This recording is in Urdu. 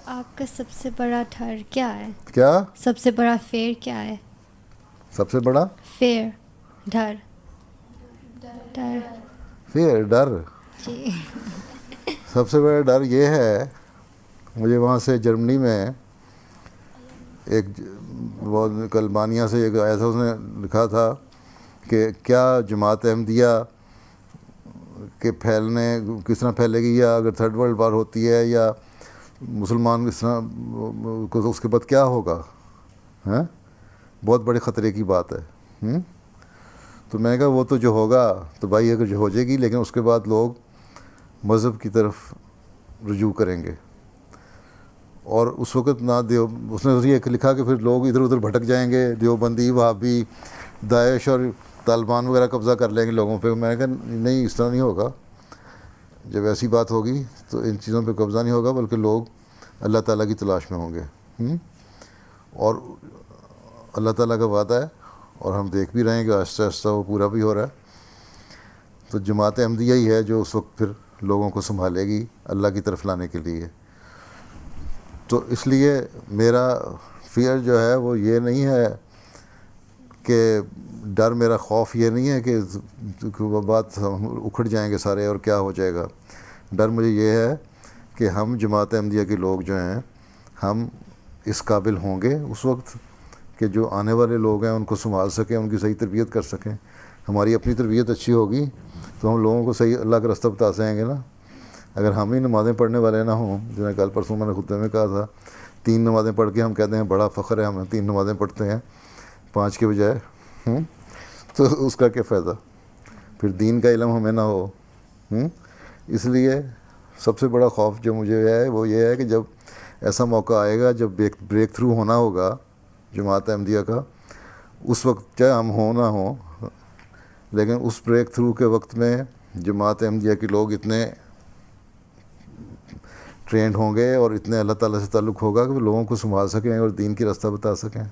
آپ کا سب سے بڑا ڈر کیا ہے؟ کیا سب سے بڑا فیئر کیا ہے؟ سب سے بڑا فیئر، ڈر، ڈر فیئر، ڈر؟ جی سب سے بڑا ڈر یہ ہے، مجھے وہاں سے جرمنی میں ایک بہت کلبانیہ سے ایک آیا تھا، اس نے لکھا تھا کہ کیا جماعت احمدیہ کے پھیلنے کس طرح پھیلے گی، یا اگر تھرڈ ورلڈ وار ہوتی ہے یا مسلمان اس طرح اس کے بعد کیا ہوگا؟ ہیں، بہت بڑے خطرے کی بات ہے۔ تو میں نے کہا وہ تو جو ہوگا تو بھائی اگر جو ہو جائے گی، لیکن اس کے بعد لوگ مذہب کی طرف رجوع کریں گے، اور اس وقت نہ اس نے یہ لکھا کہ پھر لوگ ادھر ادھر بھٹک جائیں گے، دیوبندی، وہابی، داعش اور طالبان وغیرہ قبضہ کر لیں گے لوگوں پہ۔ میں نے کہا نہیں، اس طرح نہیں ہوگا، جب ایسی بات ہوگی تو ان چیزوں پہ قبضہ نہیں ہوگا، بلکہ لوگ اللہ تعالیٰ کی تلاش میں ہوں گے۔ اور اللہ تعالیٰ کا وعدہ ہے، اور ہم دیکھ بھی رہے ہیں کہ آہستہ آہستہ وہ پورا بھی ہو رہا ہے۔ تو جماعت احمدیہ ہی ہے جو اس وقت پھر لوگوں کو سنبھالے گی اللہ کی طرف لانے کے لیے۔ تو اس لیے میرا فیئر جو ہے وہ یہ نہیں ہے کہ ڈر، میرا خوف یہ نہیں ہے کہ وہ بات ہم اکھڑ جائیں گے سارے اور کیا ہو جائے گا۔ ڈر مجھے یہ ہے کہ ہم جماعت احمدیہ کے لوگ جو ہیں، ہم اس قابل ہوں گے اس وقت کہ جو آنے والے لوگ ہیں ان کو سنبھال سکیں، ان کی صحیح تربیت کر سکیں۔ ہماری اپنی تربیت اچھی ہوگی تو ہم لوگوں کو صحیح اللہ کا راستہ بتا سکیں گے نا۔ اگر ہم ہی نمازیں پڑھنے والے نہ ہوں، جنہیں کل پرسوں میں نے خطبے میں کہا تھا، 3 نمازیں پڑھ کے ہم کہتے ہیں بڑا فخر ہے ہمیں 3 نمازیں پڑھتے ہیں 5 کے بجائے، تو اس کا کیا فائدہ؟ پھر دین کا علم ہمیں نہ ہو۔ اس لیے سب سے بڑا خوف جو مجھے ہے وہ یہ ہے کہ جب ایسا موقع آئے گا جب بریک تھرو ہونا ہوگا جماعت احمدیہ کا، اس وقت چاہے ہم ہوں نہ ہوں، لیکن اس بریک تھرو کے وقت میں جماعت احمدیہ کے لوگ اتنے ٹرینڈ ہوں گے اور اتنے اللہ تعالیٰ سے تعلق ہوگا کہ وہ لوگوں کو سنبھال سکیں اور دین کی راستہ بتا سکیں۔